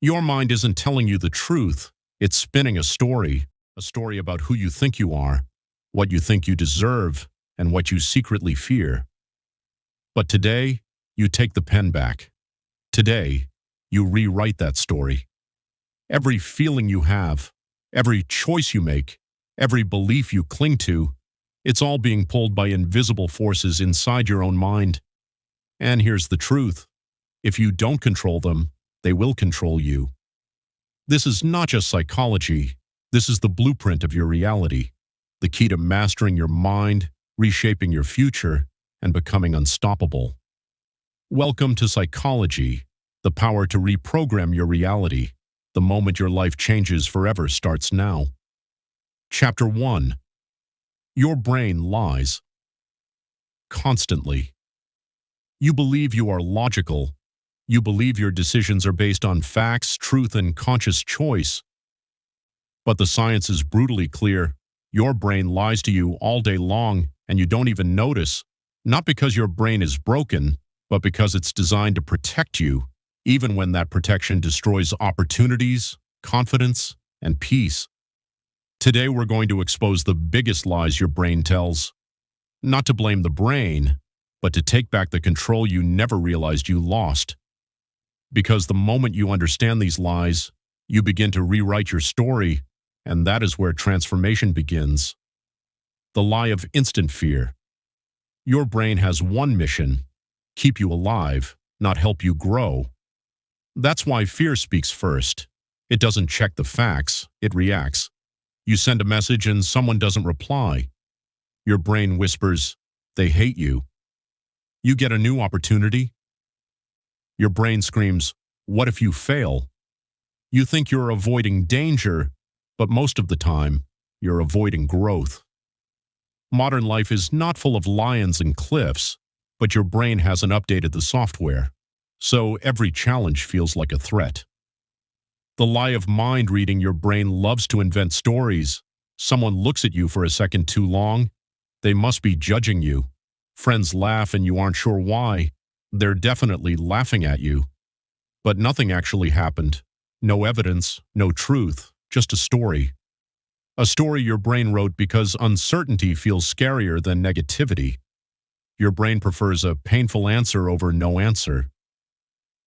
Your mind isn't telling you the truth. It's spinning a story about who you think you are, what you think you deserve, and what you secretly fear. But today, you take the pen back. Today, you rewrite that story. Every feeling you have, every choice you make, every belief you cling to, it's all being pulled by invisible forces inside your own mind. And here's the truth. If you don't control them, they will control you. This is not just psychology. This is the blueprint of your reality, the key to mastering your mind, reshaping your future, and becoming unstoppable. Welcome to Psychology, the power to reprogram your reality. The moment your life changes forever starts now. Chapter 1. Your brain lies. Constantly. You believe you are logical. You believe your decisions are based on facts, truth, and conscious choice. But the science is brutally clear. Your brain lies to you all day long, and you don't even notice. Not because your brain is broken, but because it's designed to protect you, even when that protection destroys opportunities, confidence, and peace. Today we're going to expose the biggest lies your brain tells. Not to blame the brain, but to take back the control you never realized you lost. Because the moment you understand these lies, you begin to rewrite your story, and that is where transformation begins. The lie of instant fear. Your brain has one mission: keep you alive, not help you grow. That's why fear speaks first. It doesn't check the facts, it reacts. You send a message and someone doesn't reply. Your brain whispers, "They hate you." You get a new opportunity. Your brain screams, "What if you fail?" You think you're avoiding danger, but most of the time, you're avoiding growth. Modern life is not full of lions and cliffs, but your brain hasn't updated the software, so every challenge feels like a threat. The lie of mind reading. Your brain loves to invent stories. Someone looks at you for a second too long. They must be judging you. Friends laugh and you aren't sure why. They're definitely laughing at you. But nothing actually happened. No evidence, no truth, just a story. A story your brain wrote because uncertainty feels scarier than negativity. Your brain prefers a painful answer over no answer.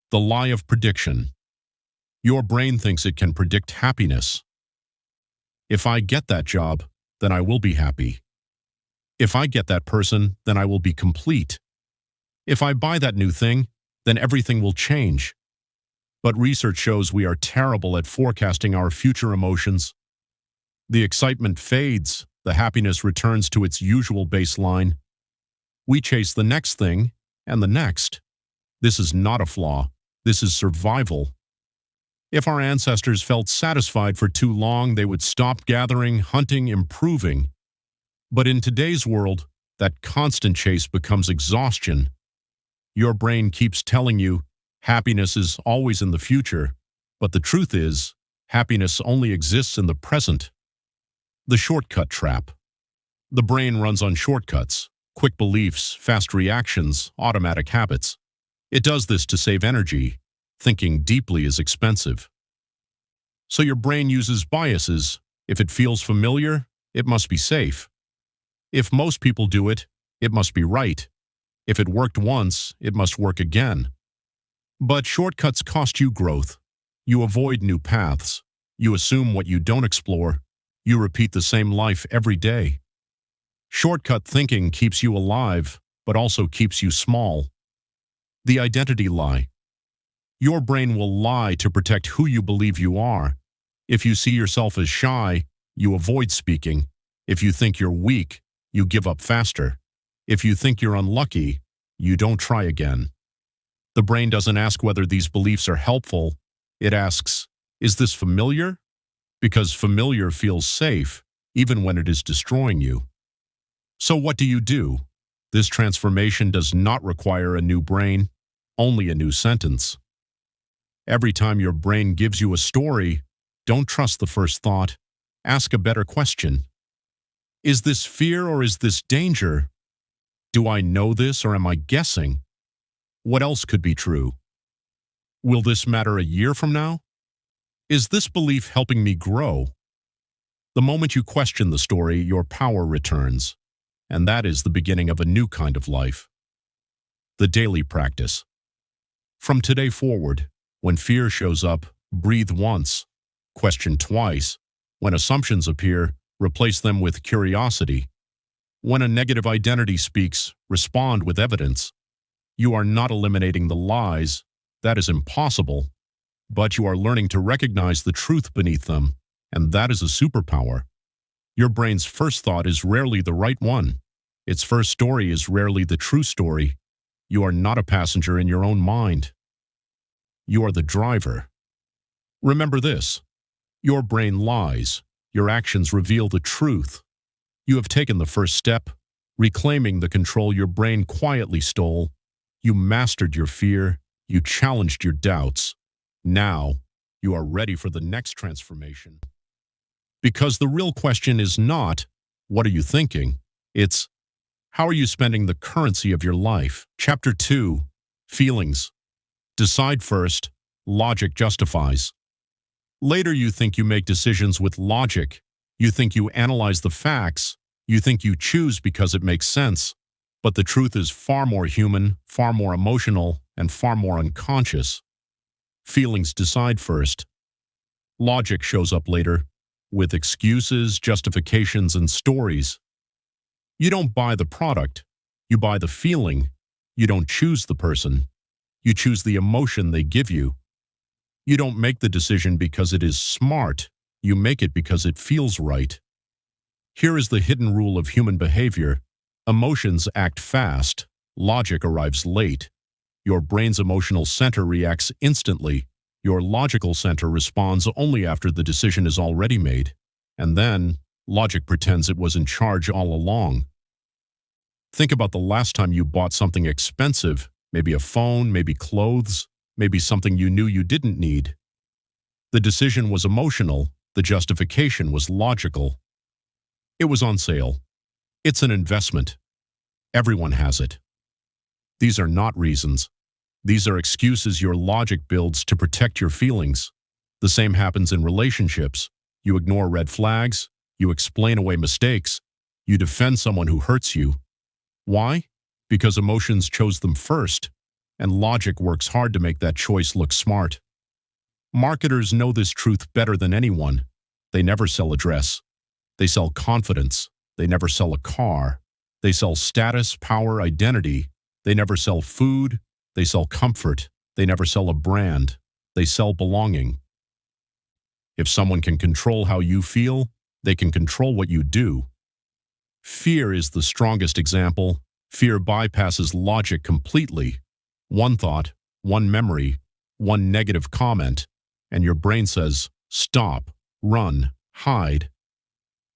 The lie of prediction. Your brain thinks it can predict happiness. If I get that job, then I will be happy. If I get that person, then I will be complete. If I buy that new thing, then everything will change. But research shows we are terrible at forecasting our future emotions. The excitement fades, the happiness returns to its usual baseline. We chase the next thing, and the next. This is not a flaw. This is survival. If our ancestors felt satisfied for too long, they would stop gathering, hunting, improving. But in today's world, that constant chase becomes exhaustion. Your brain keeps telling you, happiness is always in the future, but the truth is, happiness only exists in the present. The shortcut trap. The brain runs on shortcuts, quick beliefs, fast reactions, automatic habits. It does this to save energy. Thinking deeply is expensive. So your brain uses biases. If it feels familiar, it must be safe. If most people do it, it must be right. If it worked once, it must work again. But shortcuts cost you growth. You avoid new paths. You assume what you don't explore. You repeat the same life every day. Shortcut thinking keeps you alive, but also keeps you small. The identity lie. Your brain will lie to protect who you believe you are. If you see yourself as shy, you avoid speaking. If you think you're weak, you give up faster. If you think you're unlucky, you don't try again. The brain doesn't ask whether these beliefs are helpful. It asks, is this familiar? Because familiar feels safe, even when it is destroying you. So what do? This transformation does not require a new brain, only a new sentence. Every time your brain gives you a story, don't trust the first thought. Ask a better question. Is this fear or is this danger? Do I know this or am I guessing? What else could be true? Will this matter a year from now? Is this belief helping me grow? The moment you question the story, your power returns, and that is the beginning of a new kind of life. The daily practice. From today forward, when fear shows up, breathe once, question twice. When assumptions appear, replace them with curiosity. When a negative identity speaks, respond with evidence. You are not eliminating the lies, that is impossible, but you are learning to recognize the truth beneath them, and that is a superpower. Your brain's first thought is rarely the right one. Its first story is rarely the true story. You are not a passenger in your own mind. You are the driver. Remember this: your brain lies. Your actions reveal the truth. You have taken the first step, reclaiming the control your brain quietly stole. You mastered your fear. You challenged your doubts. Now, you are ready for the next transformation. Because the real question is not, what are you thinking? It's, how are you spending the currency of your life? Chapter 2, Feelings. Decide first. Logic justifies. Later you think you make decisions with logic. You think you analyze the facts. You think you choose because it makes sense. But the truth is far more human, far more emotional, and far more unconscious. Feelings decide first. Logic shows up later, with excuses, justifications, and stories. You don't buy the product. You buy the feeling. You don't choose the person. You choose the emotion they give you. You don't make the decision because it is smart. You make it because it feels right. Here is the hidden rule of human behavior. Emotions act fast. Logic arrives late. Your brain's emotional center reacts instantly. Your logical center responds only after the decision is already made. And then, logic pretends it was in charge all along. Think about the last time you bought something expensive, maybe a phone, maybe clothes, maybe something you knew you didn't need. The decision was emotional, the justification was logical. It was on sale. It's an investment. Everyone has it. These are not reasons. These are excuses your logic builds to protect your feelings. The same happens in relationships. You ignore red flags. You explain away mistakes. You defend someone who hurts you. Why? Because emotions chose them first, and logic works hard to make that choice look smart. Marketers know this truth better than anyone. They never sell a dress. They sell confidence. They never sell a car. They sell status, power, identity. They never sell food. They sell comfort. They never sell a brand. They sell belonging. If someone can control how you feel, they can control what you do. Fear is the strongest example. Fear bypasses logic completely. One thought, one memory, one negative comment, and your brain says, stop, run, hide.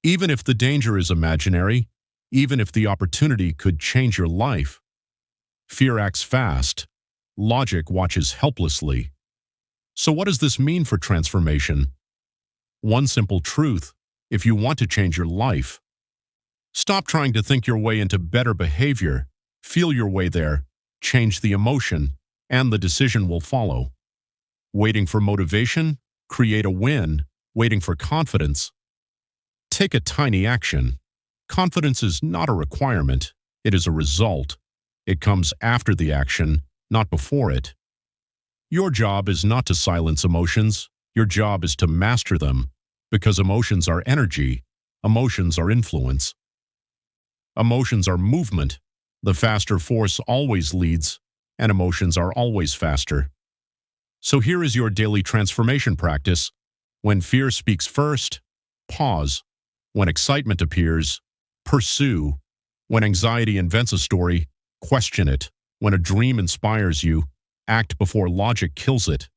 Even if the danger is imaginary, even if the opportunity could change your life, fear acts fast. Logic watches helplessly. So what does this mean for transformation? One simple truth: if you want to change your life, stop trying to think your way into better behavior. Feel your way there. Change the emotion, and the decision will follow. Waiting for motivation? Create a win. Waiting for confidence? Take a tiny action. Confidence is not a requirement. It is a result. It comes after the action, not before it. Your job is not to silence emotions. Your job is to master them, because emotions are energy. Emotions are influence. Emotions are movement. The faster force always leads, and emotions are always faster. So here is your daily transformation practice. When fear speaks first, pause. When excitement appears, pursue. When anxiety invents a story, question it. When a dream inspires you, act before logic kills it.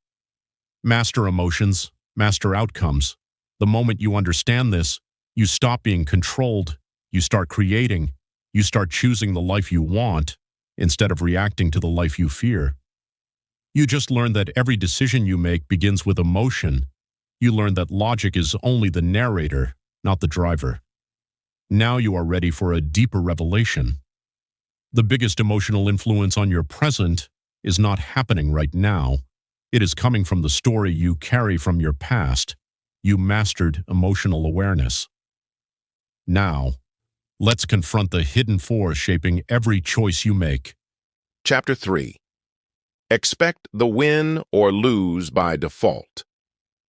Master emotions, master outcomes. The moment you understand this, you stop being controlled. You start creating. You start choosing the life you want instead of reacting to the life you fear. You just learn that every decision you make begins with emotion. You learn that logic is only the narrator, not the driver. Now you are ready for a deeper revelation. The biggest emotional influence on your present is not happening right now. It is coming from the story you carry from your past. You mastered emotional awareness. Now, let's confront the hidden force shaping every choice you make. Chapter 3. Expect the win or lose by default.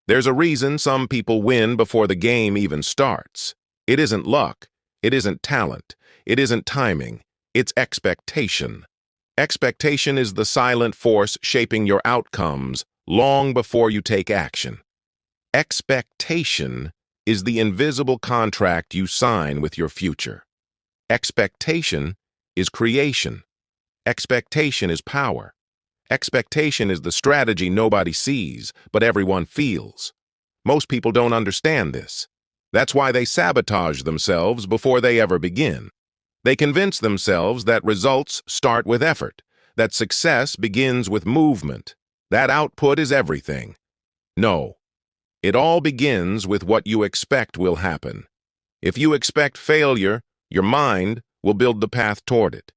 There's a reason some people win before the game even starts. It isn't luck. It isn't talent. It isn't timing. It's expectation. Expectation is the silent force shaping your outcomes long before you take action. Expectation is the invisible contract you sign with your future. Expectation is creation. Expectation is power. Expectation is the strategy nobody sees, but everyone feels. Most people don't understand this. That's why they sabotage themselves before they ever begin. They convince themselves that results start with effort, that success begins with movement, that output is everything. No. It all begins with what you expect will happen. If you expect failure, your mind will build the path toward it.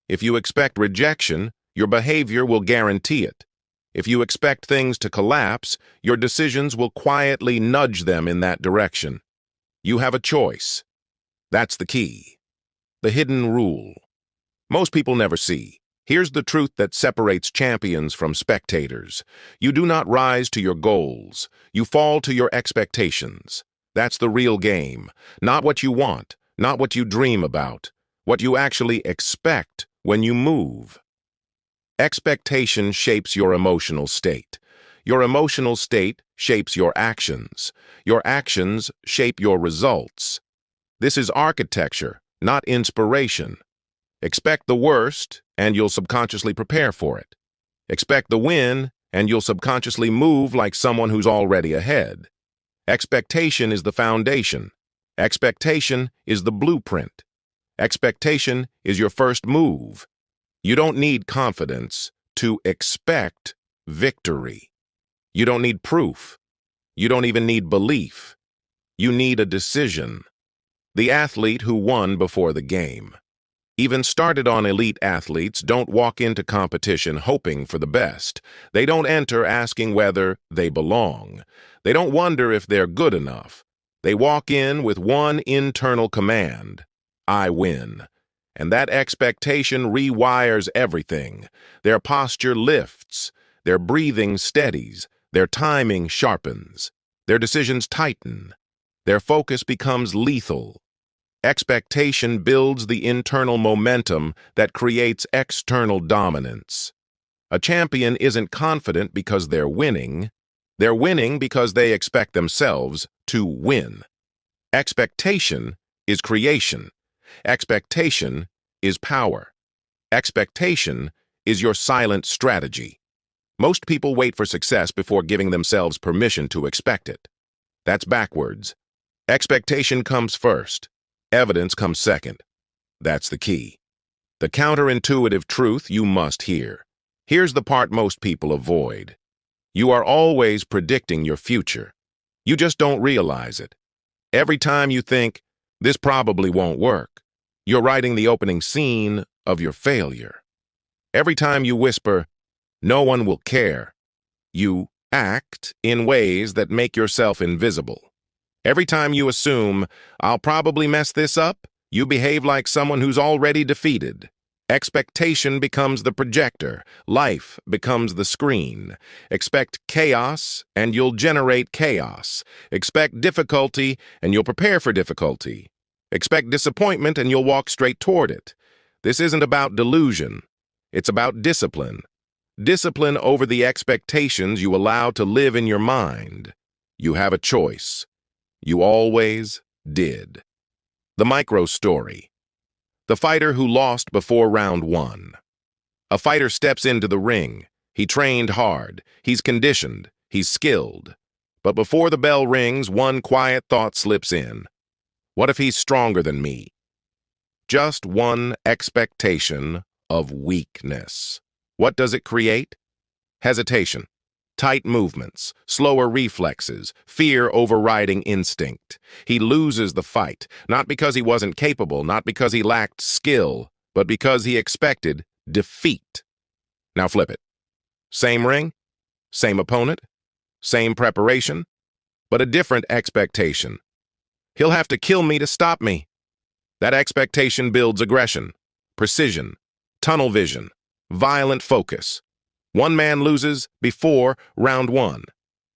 If you expect rejection, your behavior will guarantee it. If you expect things to collapse, your decisions will quietly nudge them in that direction. You have a choice. That's the key. The hidden rule. Most people never see. Here's the truth that separates champions from spectators. You do not rise to your goals. You fall to your expectations. That's the real game. Not what you want, not what you dream about, what you actually expect when you move. Expectation shapes your emotional state. Your emotional state shapes your actions. Your actions shape your results. This is architecture, not inspiration. Expect the worst, and you'll subconsciously prepare for it. Expect the win, and you'll subconsciously move like someone who's already ahead. Expectation is the foundation. Expectation is the blueprint. Expectation is your first move. You don't need confidence to expect victory. You don't need proof. You don't even need belief. You need a decision. The athlete who won before the game. Even started-on elite athletes don't walk into competition hoping for the best. They don't enter asking whether they belong. They don't wonder if they're good enough. They walk in with one internal command: I win. And that expectation rewires everything. Their posture lifts. Their breathing steadies. Their timing sharpens. Their decisions tighten. Their focus becomes lethal. Expectation builds the internal momentum that creates external dominance. A champion isn't confident because they're winning. They're winning because they expect themselves to win. Expectation is creation. Expectation is power. Expectation is your silent strategy. Most people wait for success before giving themselves permission to expect it. That's backwards. Expectation comes first. Evidence comes second. That's the key. The counterintuitive truth you must hear. Here's the part most people avoid. You are always predicting your future. You just don't realize it. Every time you think, this probably won't work, you're writing the opening scene of your failure. Every time you whisper, no one will care, you act in ways that make yourself invisible. Every time you assume, I'll probably mess this up, you behave like someone who's already defeated. Expectation becomes the projector. Life becomes the screen. Expect chaos, and you'll generate chaos. Expect difficulty, and you'll prepare for difficulty. Expect disappointment, and you'll walk straight toward it. This isn't about delusion. It's about discipline. Discipline over the expectations you allow to live in your mind. You have a choice. You always did. The micro story. The fighter who lost before round 1. A fighter steps into the ring. He trained hard. He's conditioned. He's skilled. But before the bell rings, one quiet thought slips in. What if he's stronger than me? Just one expectation of weakness. What does it create? Hesitation. Tight movements, slower reflexes, fear overriding instinct. He loses the fight, not because he wasn't capable, not because he lacked skill, but because he expected defeat. Now flip it. Same ring, Same opponent, same preparation, but a different expectation. He'll have to kill me to stop me. That expectation builds aggression, precision, tunnel vision, violent focus. One man loses before round one.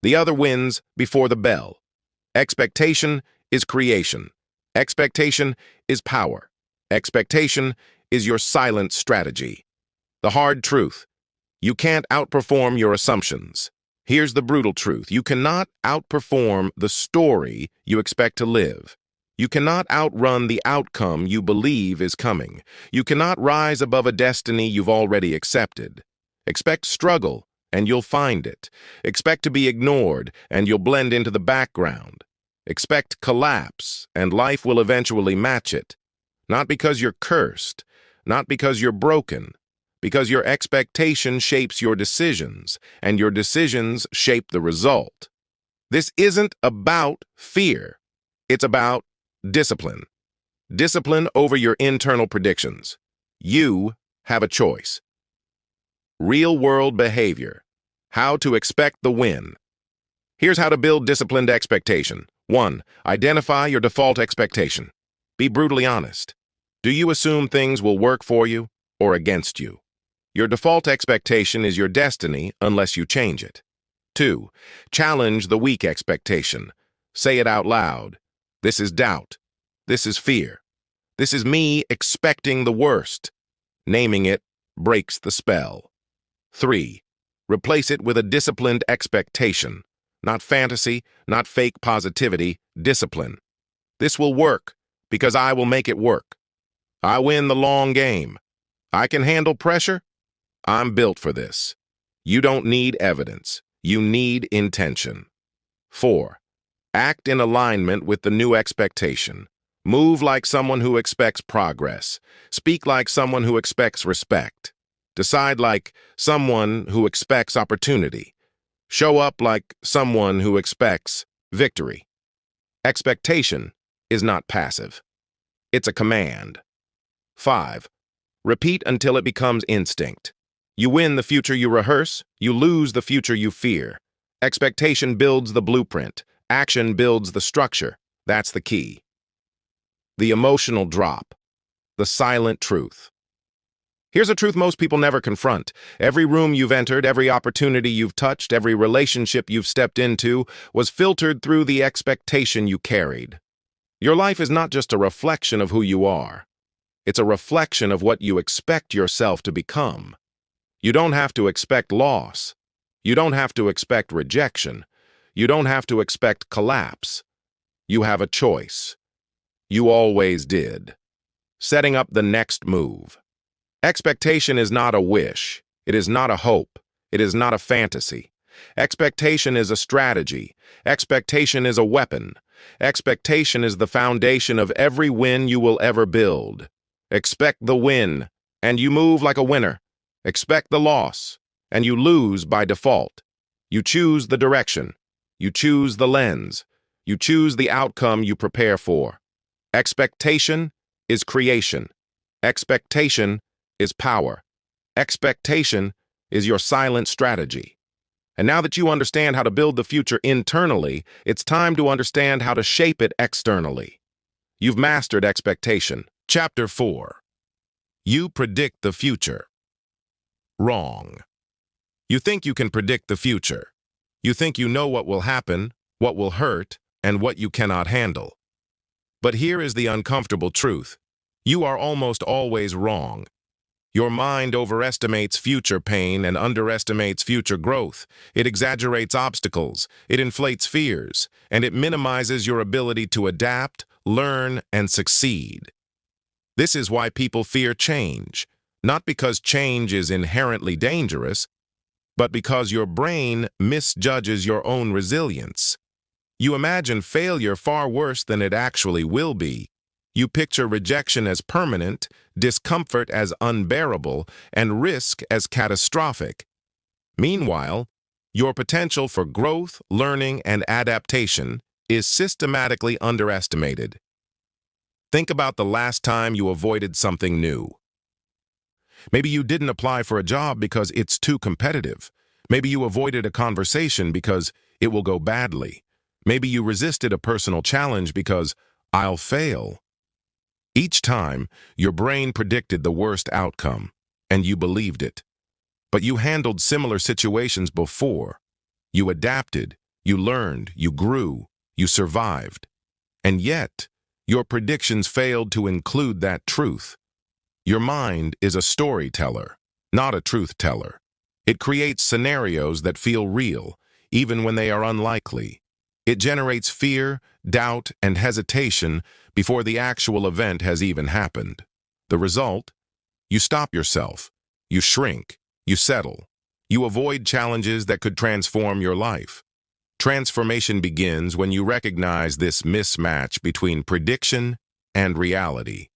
The other wins before the bell. Expectation is creation. Expectation is power. Expectation is your silent strategy. The hard truth: you can't outperform your assumptions. Here's the brutal truth: you cannot outperform the story you expect to live. You cannot outrun the outcome you believe is coming. You cannot rise above a destiny you've already accepted. Expect struggle, and you'll find it. Expect to be ignored, and you'll blend into the background. Expect collapse, and life will eventually match it. Not because you're cursed, not because you're broken, because your expectation shapes your decisions, and your decisions shape the result. This isn't about fear. It's about discipline. Discipline over your internal predictions. You have a choice. Real-world behavior. How to expect the win. Here's how to build disciplined expectation. 1. Identify your default expectation. Be brutally honest. Do you assume things will work for you or against you? Your default expectation is your destiny unless you change it. 2. Challenge the weak expectation. Say it out loud. This is doubt. This is fear. This is me expecting the worst. Naming it breaks the spell. 3. Replace it with a disciplined expectation. Not fantasy, not fake positivity, discipline. This will work because I will make it work. I win the long game. I can handle pressure. I'm built for this. You don't need evidence. You need intention. 4. Act in alignment with the new expectation. Move like someone who expects progress. Speak like someone who expects respect. Decide like someone who expects opportunity. Show up like someone who expects victory. Expectation is not passive. It's a command. 5. Repeat until it becomes instinct. You win the future you rehearse, you lose the future you fear. Expectation builds the blueprint. Action builds the structure. That's the key. The emotional drop. The silent truth. Here's a truth most people never confront. Every room you've entered, every opportunity you've touched, every relationship you've stepped into was filtered through the expectation you carried. Your life is not just a reflection of who you are. It's a reflection of what you expect yourself to become. You don't have to expect loss. You don't have to expect rejection. You don't have to expect collapse. You have a choice. You always did. Setting up the next move. Expectation is not a wish. It is not a hope. It is not a fantasy. Expectation is a strategy. Expectation is a weapon. Expectation is the foundation of every win you will ever build. Expect the win, and you move like a winner. Expect the loss, and you lose by default. You choose the direction. You choose the lens. You choose the outcome you prepare for. Expectation is creation. Expectation is power. Expectation is your silent strategy. And now that you understand how to build the future internally, it's time to understand how to shape it externally. You've mastered expectation. Chapter 4. You predict the future. Wrong. You think you can predict the future. You think you know what will happen, what will hurt, and what you cannot handle. But here is the uncomfortable truth. You are almost always wrong. Your mind overestimates future pain and underestimates future growth. It exaggerates obstacles, it inflates fears, and it minimizes your ability to adapt, learn, and succeed. This is why people fear change, not because change is inherently dangerous, but because your brain misjudges your own resilience. You imagine failure far worse than it actually will be. You picture rejection as permanent, discomfort as unbearable, and risk as catastrophic. Meanwhile, your potential for growth, learning, and adaptation is systematically underestimated. Think about the last time you avoided something new. Maybe you didn't apply for a job because it's too competitive. Maybe you avoided a conversation because it will go badly. Maybe you resisted a personal challenge because I'll fail. Each time, your brain predicted the worst outcome, and you believed it. But you handled similar situations before. You adapted, you learned, you grew, you survived. And yet, your predictions failed to include that truth. Your mind is a storyteller, not a truth teller. It creates scenarios that feel real, even when they are unlikely. It generates fear, doubt, and hesitation before the actual event has even happened. The result? You stop yourself. You shrink. You settle. You avoid challenges that could transform your life. Transformation begins when you recognize this mismatch between prediction and reality.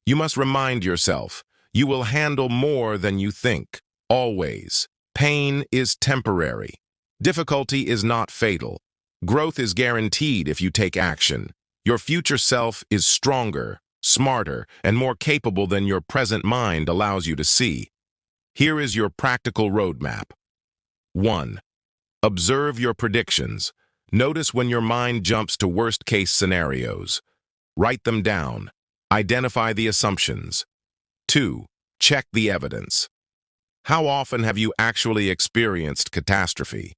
You must remind yourself, you will handle more than you think, always. Pain is temporary. Difficulty is not fatal. Growth is guaranteed if you take action. Your future self is stronger, smarter, and more capable than your present mind allows you to see. Here is your practical roadmap. 1. Observe your predictions. Notice when your mind jumps to worst-case scenarios. Write them down. Identify the assumptions. 2. Check the evidence. How often have you actually experienced catastrophe?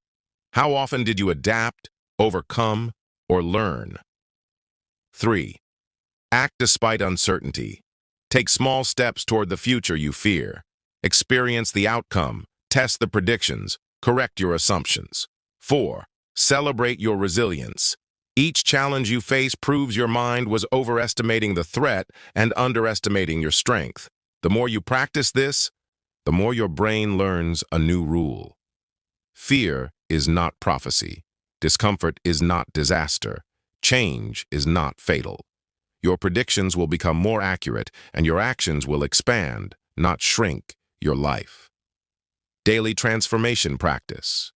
How often did you adapt, overcome, or learn? 3. Act despite uncertainty. Take small steps toward the future you fear. Experience the outcome, test the predictions, correct your assumptions. 4. Celebrate your resilience. Each challenge you face proves your mind was overestimating the threat and underestimating your strength. The more you practice this, the more your brain learns a new rule. Fear is not prophecy. Discomfort is not disaster. Change is not fatal. Your predictions will become more accurate, and your actions will expand, not shrink, your life. Daily transformation practice.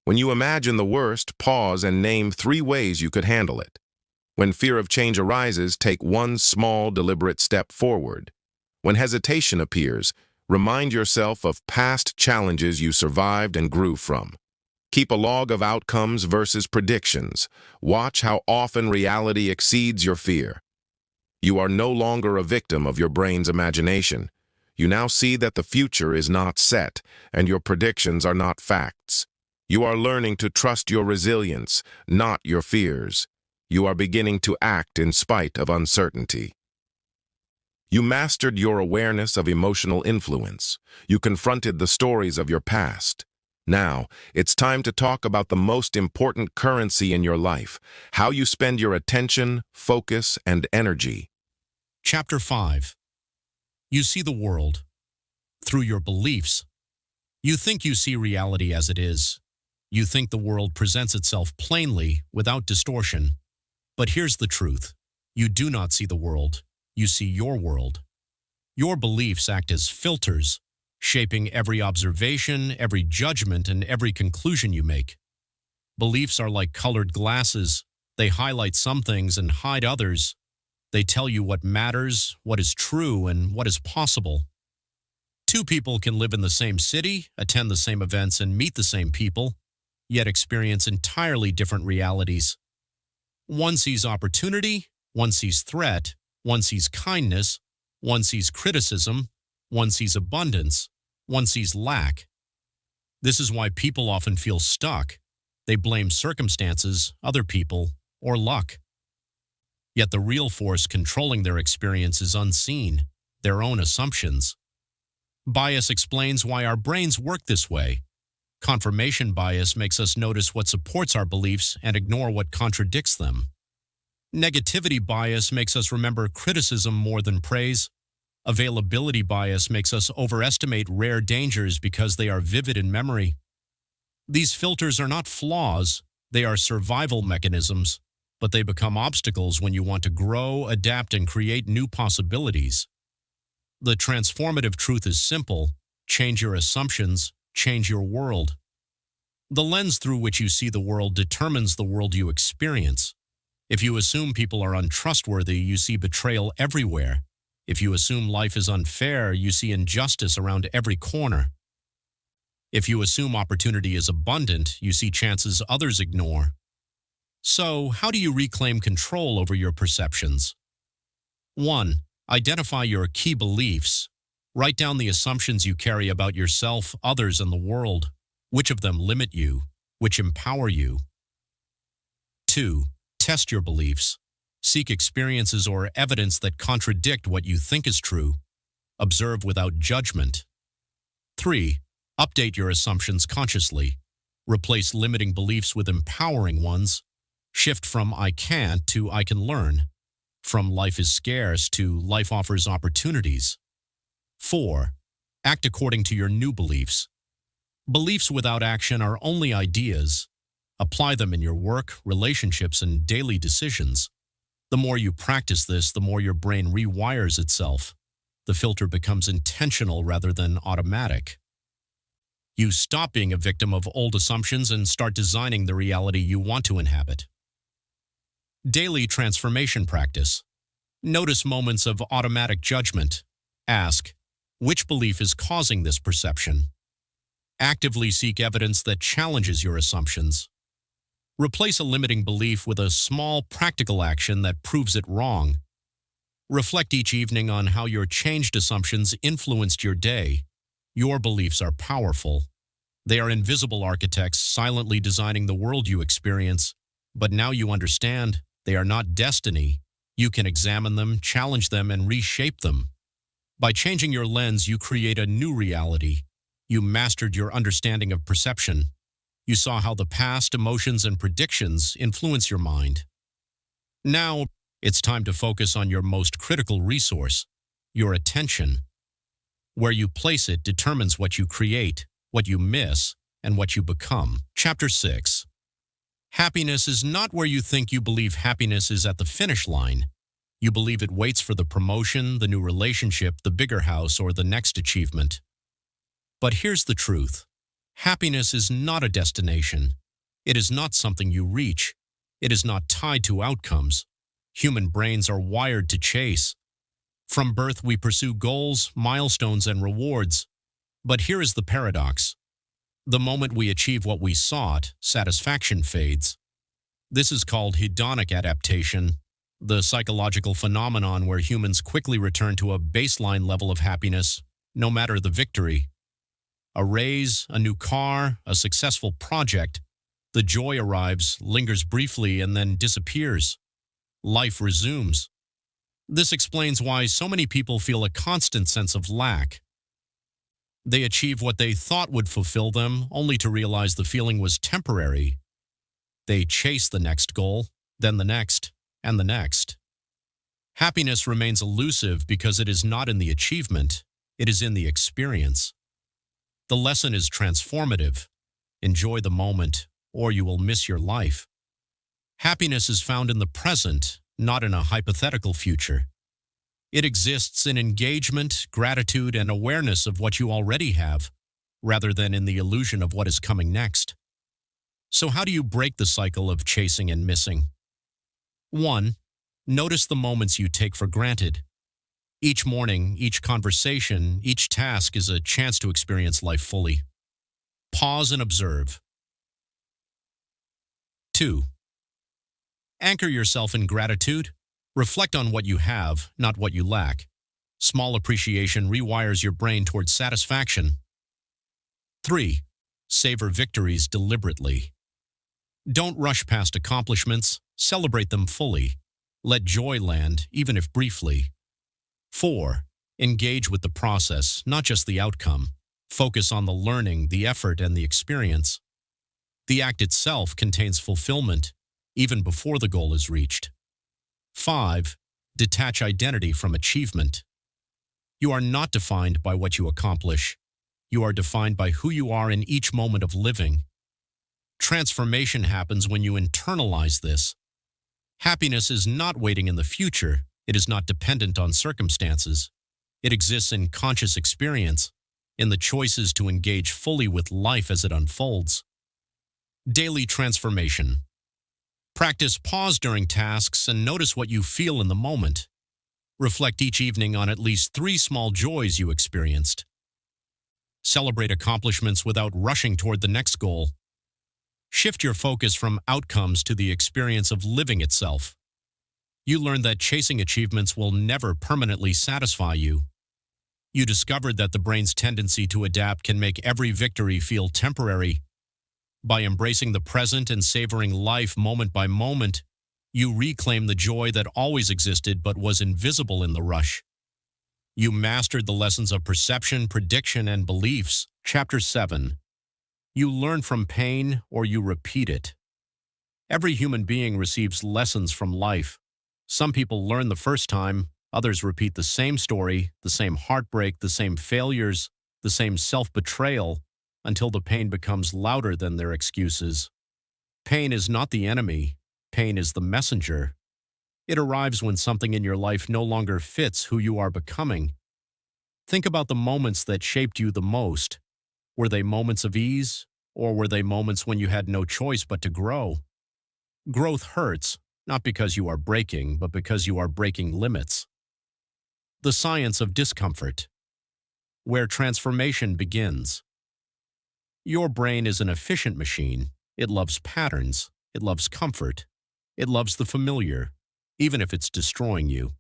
When you imagine the worst, pause and name 3 ways you could handle it. When fear of change arises, take one small, deliberate step forward. When hesitation appears, remind yourself of past challenges you survived and grew from. Keep a log of outcomes versus predictions. Watch how often reality exceeds your fear. You are no longer a victim of your brain's imagination. You now see that the future is not set, and your predictions are not facts. You are learning to trust your resilience, not your fears. You are beginning to act in spite of uncertainty. You mastered your awareness of emotional influence. You confronted the stories of your past. Now, it's time to talk about the most important currency in your life, how you spend your attention, focus, and energy. Chapter 5. You see the world through your beliefs. You think you see reality as it is. You think the world presents itself plainly, without distortion. But here's the truth. You do not see the world. You see your world. Your beliefs act as filters, shaping every observation, every judgment, and every conclusion you make. Beliefs are like colored glasses. They highlight some things and hide others. They tell you what matters, what is true, and what is possible. 2 people can live in the same city, attend the same events, and meet the same people, yet experience entirely different realities. One sees opportunity, one sees threat, one sees kindness, one sees criticism, one sees abundance, one sees lack. This is why people often feel stuck. They blame circumstances, other people, or luck. Yet the real force controlling their experience is unseen, their own assumptions. Bias explains why our brains work this way. Confirmation bias makes us notice what supports our beliefs and ignore what contradicts them. Negativity bias makes us remember criticism more than praise. Availability bias makes us overestimate rare dangers because they are vivid in memory. These filters are not flaws, they are survival mechanisms, but they become obstacles when you want to grow, adapt, and create new possibilities. The transformative truth is simple: change your assumptions, change your world. The lens through which you see the world determines the world you experience. If you assume people are untrustworthy, you see betrayal everywhere. If you assume life is unfair, you see injustice around every corner. If you assume opportunity is abundant, you see chances others ignore. So, how do you reclaim control over your perceptions? 1. Identify your key beliefs. Write down the assumptions you carry about yourself, others, and the world. Which of them limit you? Which empower you? 2. Test your beliefs. Seek experiences or evidence that contradict what you think is true. Observe without judgment. 3. Update your assumptions consciously. Replace limiting beliefs with empowering ones. Shift from "I can't" to "I can learn." From "life is scarce" to "life offers opportunities." 4. Act according to your new beliefs. Beliefs without action are only ideas. Apply them in your work, relationships, and daily decisions. The more you practice this, the more your brain rewires itself. The filter becomes intentional rather than automatic. You stop being a victim of old assumptions and start designing the reality you want to inhabit. Daily transformation practice. Notice moments of automatic judgment. Ask, which belief is causing this perception? Actively seek evidence that challenges your assumptions. Replace a limiting belief with a small, practical action that proves it wrong. Reflect each evening on how your changed assumptions influenced your day. Your beliefs are powerful. They are invisible architects silently designing the world you experience. But now you understand, they are not destiny. You can examine them, challenge them, and reshape them. By changing your lens, you create a new reality. You mastered your understanding of perception. You saw how the past, emotions, and predictions influence your mind. Now, it's time to focus on your most critical resource, your attention. Where you place it determines what you create, what you miss, and what you become. Chapter 6. Happiness is not where you think. You believe happiness is at the finish line. You believe it waits for the promotion, the new relationship, the bigger house, or the next achievement. But here's the truth. Happiness is not a destination. It is not something you reach. It is not tied to outcomes. Human brains are wired to chase. From birth, we pursue goals, milestones, and rewards. But here is the paradox. The moment we achieve what we sought, satisfaction fades. This is called hedonic adaptation, the psychological phenomenon where humans quickly return to a baseline level of happiness, no matter the victory. A raise, a new car, a successful project. The joy arrives, lingers briefly, and then disappears. Life resumes. This explains why so many people feel a constant sense of lack. They achieve what they thought would fulfill them, only to realize the feeling was temporary. They chase the next goal, then the next, and the next. Happiness remains elusive because it is not in the achievement, it is in the experience. The lesson is transformative. Enjoy the moment, or you will miss your life. Happiness is found in the present, not in a hypothetical future. It exists in engagement, gratitude, and awareness of what you already have, rather than in the illusion of what is coming next. So how do you break the cycle of chasing and missing? 1. Notice the moments you take for granted. Each morning, each conversation, each task is a chance to experience life fully. Pause and observe. 2. Anchor yourself in gratitude. Reflect on what you have, not what you lack. Small appreciation rewires your brain towards satisfaction. 3. Savor victories deliberately. Don't rush past accomplishments. Celebrate them fully. Let joy land, even if briefly. 4. Engage with the process, not just the outcome. Focus on the learning, the effort, and the experience. The act itself contains fulfillment, even before the goal is reached. 5. Detach identity from achievement. You are not defined by what you accomplish. You are defined by who you are in each moment of living. Transformation happens when you internalize this. Happiness is not waiting in the future. It is not dependent on circumstances. It exists in conscious experience, in the choices to engage fully with life as it unfolds. Daily transformation. Practice pause during tasks and notice what you feel in the moment. Reflect each evening on at least 3 small joys you experienced. Celebrate accomplishments without rushing toward the next goal. Shift your focus from outcomes to the experience of living itself. You learn that chasing achievements will never permanently satisfy you. You discovered that the brain's tendency to adapt can make every victory feel temporary. By embracing the present and savoring life moment by moment, you reclaim the joy that always existed but was invisible in the rush. You mastered the lessons of perception, prediction, and beliefs. Chapter 7. You learn from pain or you repeat it. Every human being receives lessons from life. Some people learn the first time, others repeat the same story, the same heartbreak, the same failures, the same self-betrayal, until the pain becomes louder than their excuses. Pain is not the enemy. Pain is the messenger. It arrives when something in your life no longer fits who you are becoming. Think about the moments that shaped you the most. Were they moments of ease, or were they moments when you had no choice but to grow? Growth hurts, not because you are breaking, but because you are breaking limits. The science of discomfort. Where transformation begins. Your brain is an efficient machine. It loves patterns. It loves comfort. It loves the familiar, even if it's destroying you.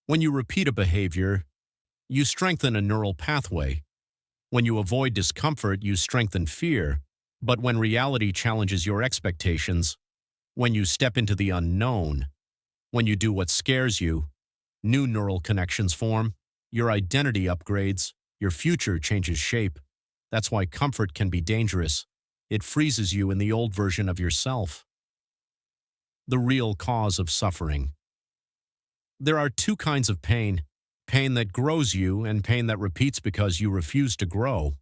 When you repeat a behavior, you strengthen a neural pathway. When you avoid discomfort, you strengthen fear. But when reality challenges your expectations, when you step into the unknown, when you do what scares you, new neural connections form, your identity upgrades, your future changes shape. That's why comfort can be dangerous. It freezes you in the old version of yourself. The real cause of suffering. There are two kinds of pain: pain that grows you and pain that repeats because you refuse to grow.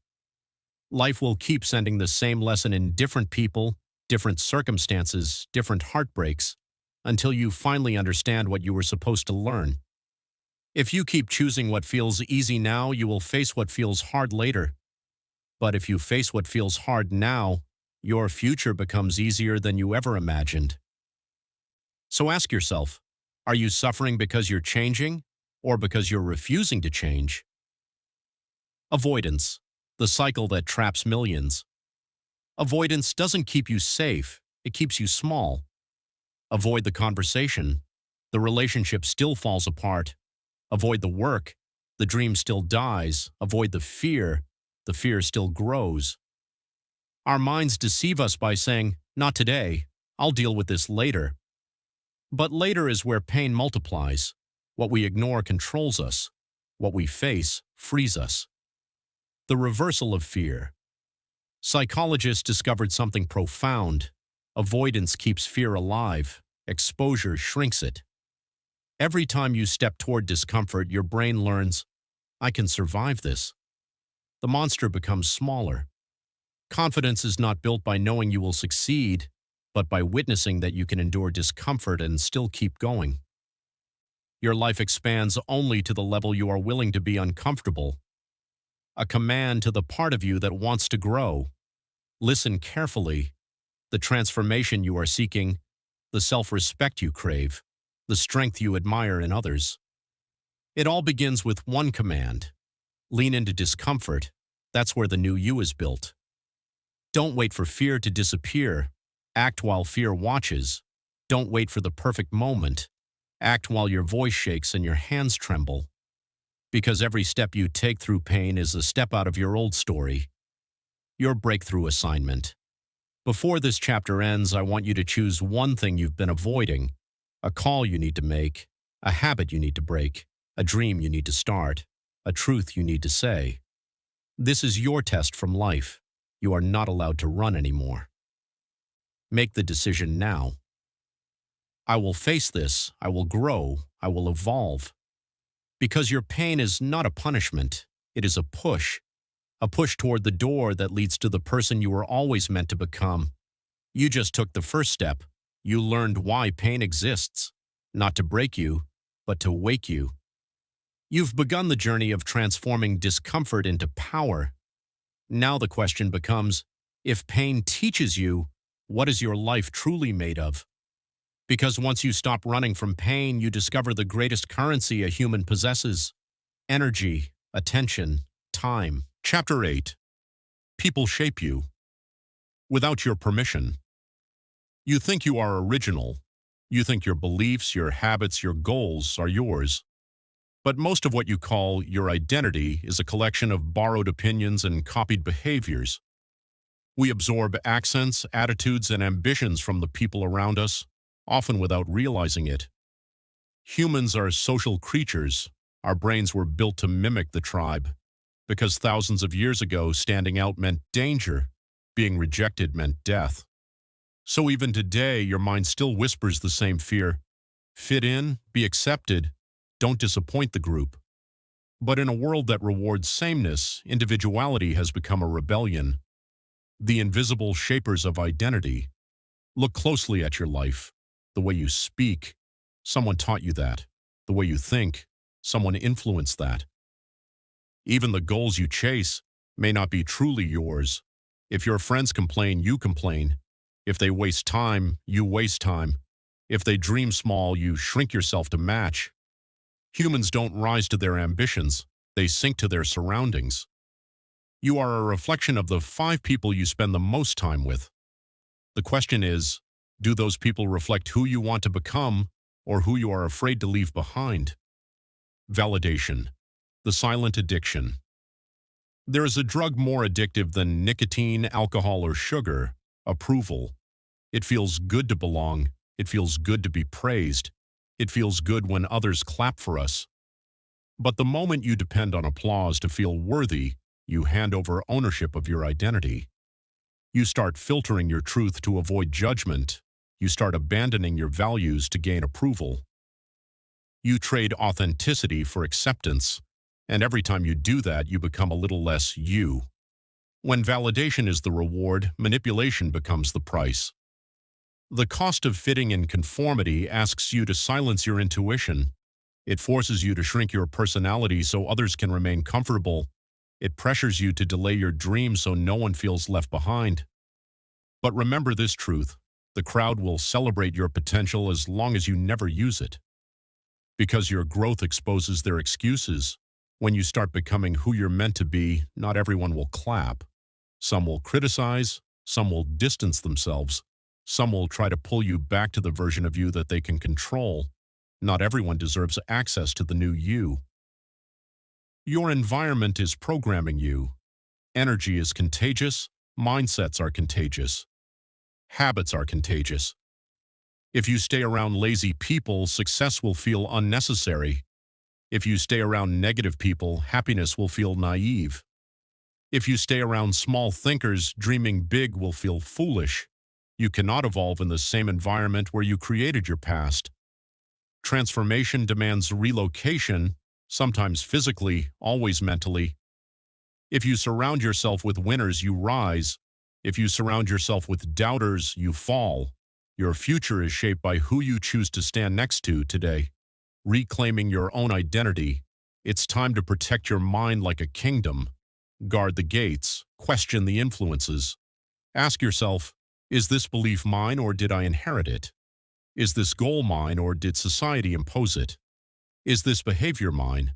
Life will keep sending the same lesson in different people, different circumstances, different heartbreaks, until you finally understand what you were supposed to learn. If you keep choosing what feels easy now, you will face what feels hard later. But if you face what feels hard now, your future becomes easier than you ever imagined. So ask yourself, are you suffering because you're changing, or because you're refusing to change? Avoidance, the cycle that traps millions. Avoidance doesn't keep you safe, it keeps you small. Avoid the conversation, the relationship still falls apart. Avoid the work, the dream still dies. Avoid the fear still grows. Our minds deceive us by saying, not today, I'll deal with this later. But later is where pain multiplies. What we ignore controls us. What we face frees us. The reversal of fear. Psychologists discovered something profound. Avoidance keeps fear alive. Exposure shrinks it. Every time you step toward discomfort, your brain learns, I can survive this. The monster becomes smaller. Confidence is not built by knowing you will succeed, but by witnessing that you can endure discomfort and still keep going. Your life expands only to the level you are willing to be uncomfortable. A command to the part of you that wants to grow. Listen carefully. The transformation you are seeking, the self-respect you crave, the strength you admire in others. It all begins with one command. Lean into discomfort. That's where the new you is built. Don't wait for fear to disappear. Act while fear watches. Don't wait for the perfect moment. Act while your voice shakes and your hands tremble. Because every step you take through pain is a step out of your old story. Your breakthrough assignment. Before this chapter ends, I want you to choose one thing you've been avoiding. A call you need to make. A habit you need to break. A dream you need to start. A truth you need to say. This is your test from life. You are not allowed to run anymore. Make the decision now. I will face this. I will grow. I will evolve. Because your pain is not a punishment. It is a push toward the door that leads to the person you were always meant to become. You just took the first step. You learned why pain exists, not to break you, but to wake you. You've begun the journey of transforming discomfort into power. Now the question becomes, if pain teaches you, what is your life truly made of? Because once you stop running from pain, you discover the greatest currency a human possesses: energy, attention, time. Chapter 8. People shape you without your permission. You think you are original. You think your beliefs, your habits, your goals are yours. But most of what you call your identity is a collection of borrowed opinions and copied behaviors. We absorb accents, attitudes, and ambitions from the people around us, often without realizing it. Humans are social creatures. Our brains were built to mimic the tribe, because thousands of years ago, standing out meant danger, being rejected meant death. So even today, your mind still whispers the same fear. Fit in, be accepted, don't disappoint the group. But in a world that rewards sameness, individuality has become a rebellion. The invisible shapers of identity. Look closely at your life. The way you speak, someone taught you that. The way you think, someone influenced that. Even the goals you chase may not be truly yours. If your friends complain, you complain. If they waste time, you waste time. If they dream small, you shrink yourself to match. Humans don't rise to their ambitions, they sink to their surroundings. You are a reflection of the 5 people you spend the most time with. The question is, do those people reflect who you want to become or who you are afraid to leave behind? Validation, the silent addiction. There is a drug more addictive than nicotine, alcohol, or sugar: approval. It feels good to belong. It feels good to be praised. It feels good when others clap for us. But the moment you depend on applause to feel worthy, you hand over ownership of your identity. You start filtering your truth to avoid judgment. You start abandoning your values to gain approval. You trade authenticity for acceptance, and every time you do that, you become a little less you. When validation is the reward, manipulation becomes the price. The cost of fitting in conformity asks you to silence your intuition. It forces you to shrink your personality so others can remain comfortable. It pressures you to delay your dreams so no one feels left behind. But remember this truth: the crowd will celebrate your potential as long as you never use it. Because your growth exposes their excuses. When you start becoming who you're meant to be, not everyone will clap. Some will criticize, some will distance themselves. Some will try to pull you back to the version of you that they can control. Not everyone deserves access to the new you. Your environment is programming you. Energy is contagious. Mindsets are contagious. Habits are contagious. If you stay around lazy people, success will feel unnecessary. If you stay around negative people, happiness will feel naive. If you stay around small thinkers, dreaming big will feel foolish. You cannot evolve in the same environment where you created your past. Transformation demands relocation, sometimes physically, always mentally. If you surround yourself with winners, you rise. If you surround yourself with doubters, you fall. Your future is shaped by who you choose to stand next to today. Reclaiming your own identity. It's time to protect your mind like a kingdom. Guard the gates. Question the influences. Ask yourself, is this belief mine or did I inherit it? Is this goal mine or did society impose it? Is this behavior mine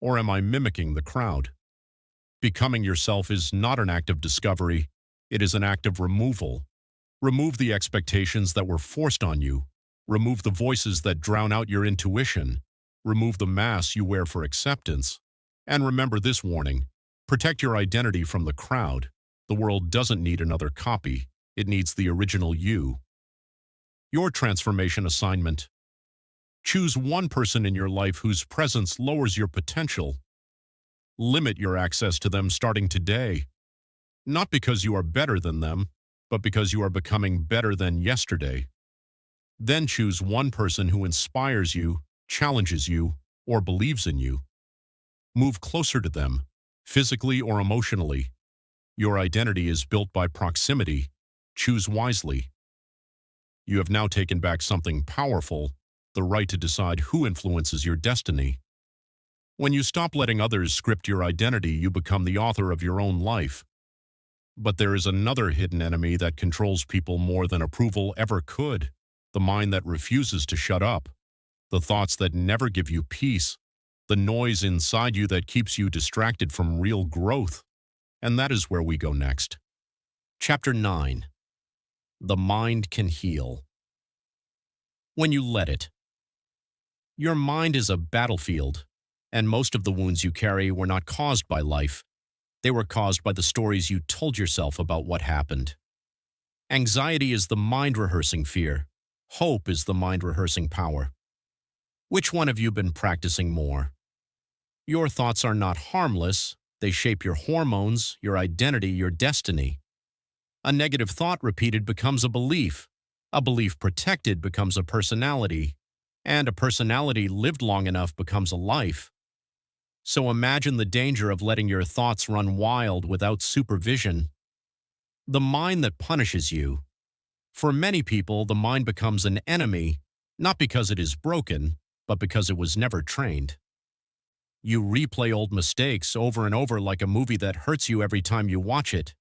or am I mimicking the crowd? Becoming yourself is not an act of discovery. It is an act of removal. Remove the expectations that were forced on you. Remove the voices that drown out your intuition. Remove the masks you wear for acceptance. And remember this warning: protect your identity from the crowd. The world doesn't need another copy. It needs the original you. Your transformation assignment. Choose one person in your life whose presence lowers your potential. Limit your access to them starting today. Not because you are better than them, but because you are becoming better than yesterday. Then choose one person who inspires you, challenges you, or believes in you. Move closer to them, physically or emotionally. Your identity is built by proximity. Choose wisely. You have now taken back something powerful: the right to decide who influences your destiny. When you stop letting others script your identity, you become the author of your own life. But there is another hidden enemy that controls people more than approval ever could: the mind that refuses to shut up, the thoughts that never give you peace, the noise inside you that keeps you distracted from real growth. And that is where we go next. Chapter 9. The Mind Can Heal. When you let it. Your mind is a battlefield, and most of the wounds you carry were not caused by life. They were caused by the stories you told yourself about what happened. Anxiety is the mind rehearsing fear. Hope is the mind rehearsing power. Which one have you been practicing more? Your thoughts are not harmless. They shape your hormones, your identity, your destiny. A negative thought repeated becomes a belief. A belief protected becomes a personality. And a personality lived long enough becomes a life. So imagine the danger of letting your thoughts run wild without supervision. The mind that punishes you. For many people, the mind becomes an enemy, not because it is broken, but because it was never trained. You replay old mistakes over and over like a movie that hurts you every time you watch it.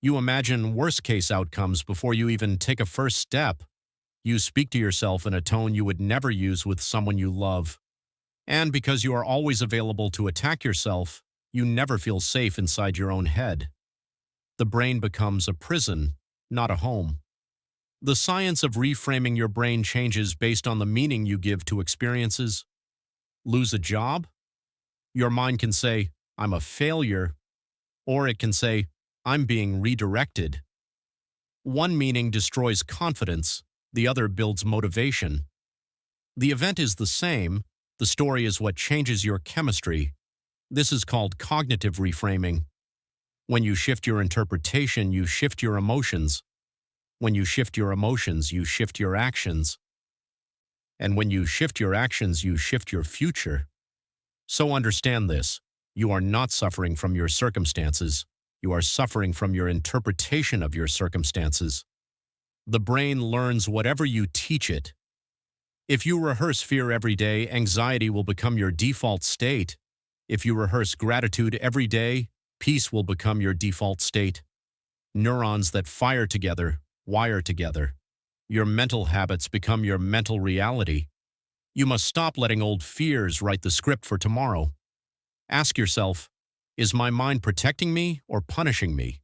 You imagine worst-case outcomes before you even take a first step. You speak to yourself in a tone you would never use with someone you love. And because you are always available to attack yourself, you never feel safe inside your own head. The brain becomes a prison, not a home. The science of reframing your brain changes based on the meaning you give to experiences. Lose a job? Your mind can say, I'm a failure, or it can say, I'm being redirected. One meaning destroys confidence, the other builds motivation. The event is the same, the story is what changes your chemistry. This is called cognitive reframing. When you shift your interpretation, you shift your emotions. When you shift your emotions, you shift your actions. And when you shift your actions, you shift your future. So understand this, you are not suffering from your circumstances. You are suffering from your interpretation of your circumstances. The brain learns whatever you teach it. If you rehearse fear every day, anxiety will become your default state. If you rehearse gratitude every day, peace will become your default state. Neurons that fire together, wire together. Your mental habits become your mental reality. You must stop letting old fears write the script for tomorrow. Ask yourself, is my mind protecting me or punishing me?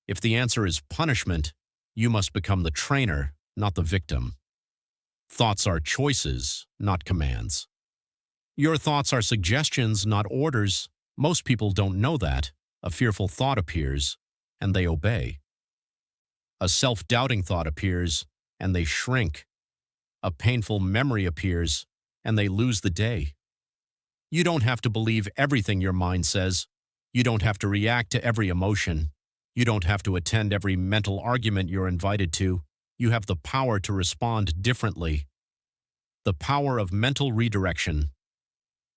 If the answer is punishment, you must become the trainer, not the victim. Thoughts are choices, not commands. Your thoughts are suggestions, not orders. Most people don't know that. A fearful thought appears, and they obey. A self-doubting thought appears, and they shrink. A painful memory appears, and they lose the day. You don't have to believe everything your mind says. You don't have to react to every emotion. You don't have to attend every mental argument you're invited to. You have the power to respond differently. The power of mental redirection.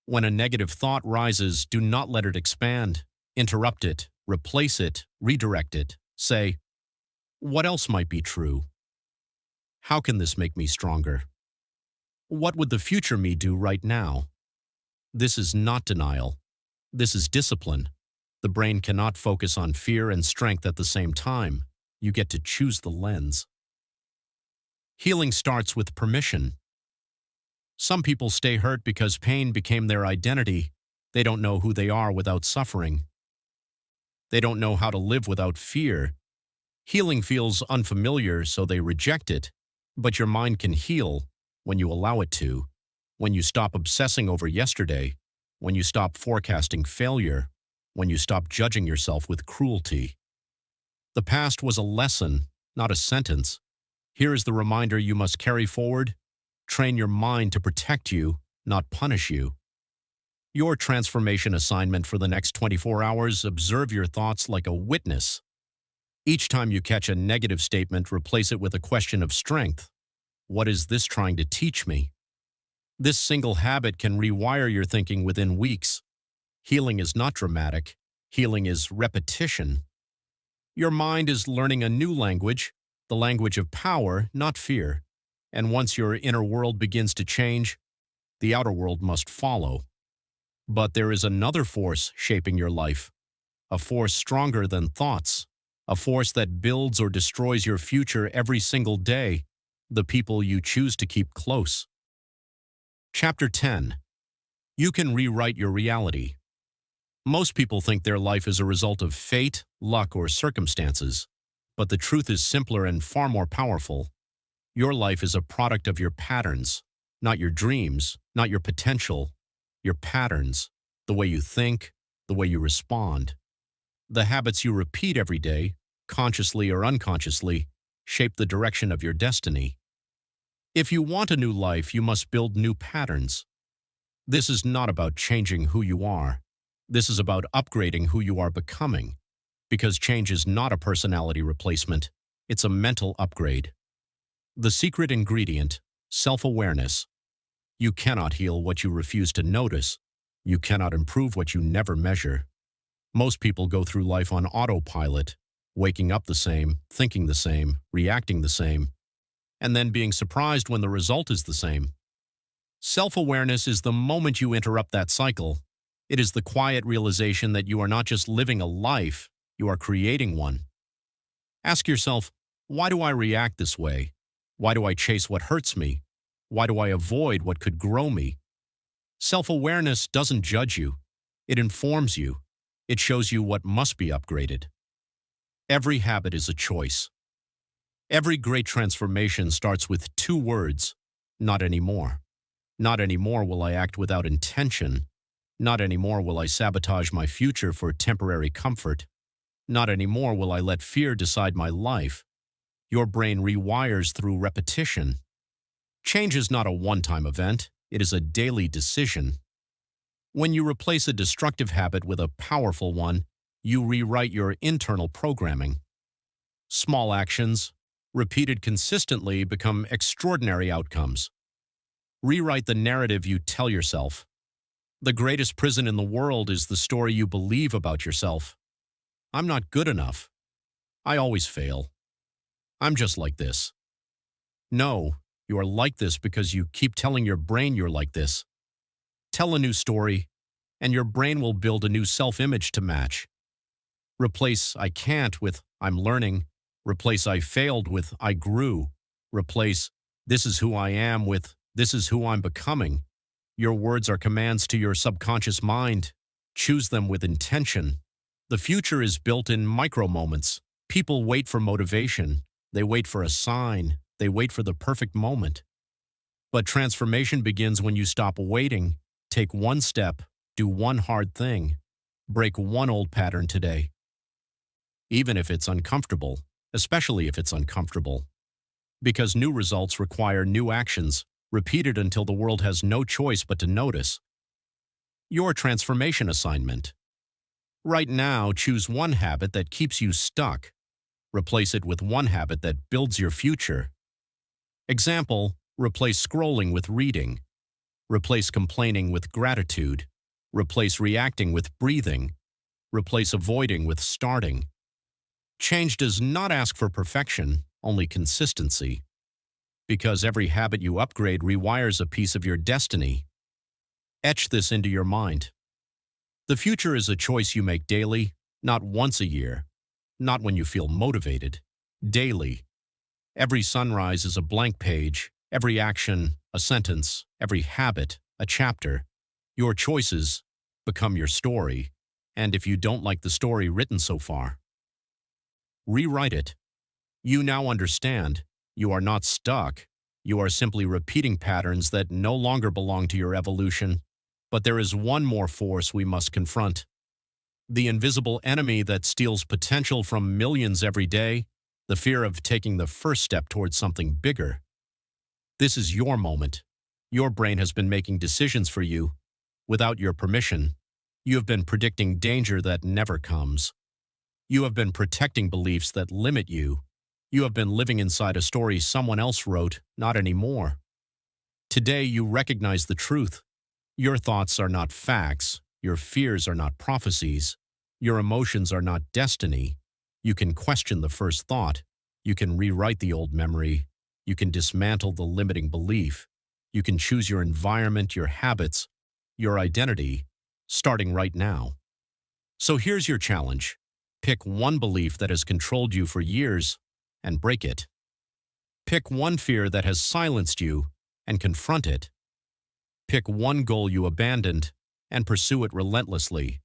When a negative thought rises, do not let it expand. Interrupt it, replace it, redirect it. Say, what else might be true? How can this make me stronger? What would the future me do right now? This is not denial. This is discipline. The brain cannot focus on fear and strength at the same time. You get to choose the lens. Healing starts with permission. Some people stay hurt because pain became their identity. They don't know who they are without suffering. They don't know how to live without fear. Healing feels unfamiliar, so they reject it. But your mind can heal when you allow it to, when you stop obsessing over yesterday, when you stop forecasting failure, when you stop judging yourself with cruelty. The past was a lesson, not a sentence. Here is the reminder you must carry forward. Train your mind to protect you, not punish you. Your transformation assignment for the next 24 hours, observe your thoughts like a witness. Each time you catch a negative statement, replace it with a question of strength. What is this trying to teach me? This single habit can rewire your thinking within weeks. Healing is not dramatic. Healing is repetition. Your mind is learning a new language, the language of power, not fear. And once your inner world begins to change, the outer world must follow. But there is another force shaping your life, a force stronger than thoughts, a force that builds or destroys your future every single day, the people you choose to keep close. Chapter 10. You can rewrite your reality. Most people think their life is a result of fate, luck, or circumstances. But the truth is simpler and far more powerful. Your life is a product of your patterns, not your dreams, not your potential, your patterns, the way you think, the way you respond. The habits you repeat every day, consciously or unconsciously, shape the direction of your destiny. If you want a new life, you must build new patterns. This is not about changing who you are. This is about upgrading who you are becoming. Because change is not a personality replacement, it's a mental upgrade. The secret ingredient, self-awareness. You cannot heal what you refuse to notice. You cannot improve what you never measure. Most people go through life on autopilot, waking up the same, thinking the same, reacting the same, and then being surprised when the result is the same. Self-awareness is the moment you interrupt that cycle. It is the quiet realization that you are not just living a life, you are creating one. Ask yourself, why do I react this way? Why do I chase what hurts me? Why do I avoid what could grow me? Self-awareness doesn't judge you. It informs you. It shows you what must be upgraded. Every habit is a choice. Every great transformation starts with two words, not anymore. Not anymore will I act without intention. Not anymore will I sabotage my future for temporary comfort. Not anymore will I let fear decide my life. Your brain rewires through repetition. Change is not a one-time event. It is a daily decision. When you replace a destructive habit with a powerful one, you rewrite your internal programming. Small actions, repeated consistently, become extraordinary outcomes. Rewrite the narrative you tell yourself. The greatest prison in the world is the story you believe about yourself. I'm not good enough. I always fail. I'm just like this. No, you are like this because you keep telling your brain you're like this. Tell a new story, and your brain will build a new self-image to match. Replace I can't with I'm learning. Replace I failed with I grew. Replace this is who I am with this is who I'm becoming. Your words are commands to your subconscious mind. Choose them with intention. The future is built in micro moments. People wait for motivation. They wait for a sign. They wait for the perfect moment. But transformation begins when you stop waiting. Take one step. Do one hard thing. Break one old pattern today. Even if it's uncomfortable, especially if it's uncomfortable. Because new results require new actions, repeated until the world has no choice but to notice. Your transformation assignment. Right now, choose one habit that keeps you stuck. Replace it with one habit that builds your future. Example, replace scrolling with reading. Replace complaining with gratitude. Replace reacting with breathing. Replace avoiding with starting. Change does not ask for perfection, only consistency. Because every habit you upgrade rewires a piece of your destiny. Etch this into your mind. The future is a choice you make daily, not once a year, not when you feel motivated, daily. Every sunrise is a blank page, every action, a sentence, every habit, a chapter. Your choices become your story, and if you don't like the story written so far, rewrite it. You now understand. You are not stuck. You are simply repeating patterns that no longer belong to your evolution. But there is one more force we must confront. The invisible enemy that steals potential from millions every day, the fear of taking the first step towards something bigger. This is your moment. Your brain has been making decisions for you. Without your permission, you have been predicting danger that never comes. You have been protecting beliefs that limit you. You have been living inside a story someone else wrote, not anymore. Today you recognize the truth. Your thoughts are not facts. Your fears are not prophecies. Your emotions are not destiny. You can question the first thought. You can rewrite the old memory. You can dismantle the limiting belief. You can choose your environment, your habits, your identity, starting right now. So here's your challenge. Pick one belief that has controlled you for years and break it. Pick one fear that has silenced you and confront it. Pick one goal you abandoned and pursue it relentlessly.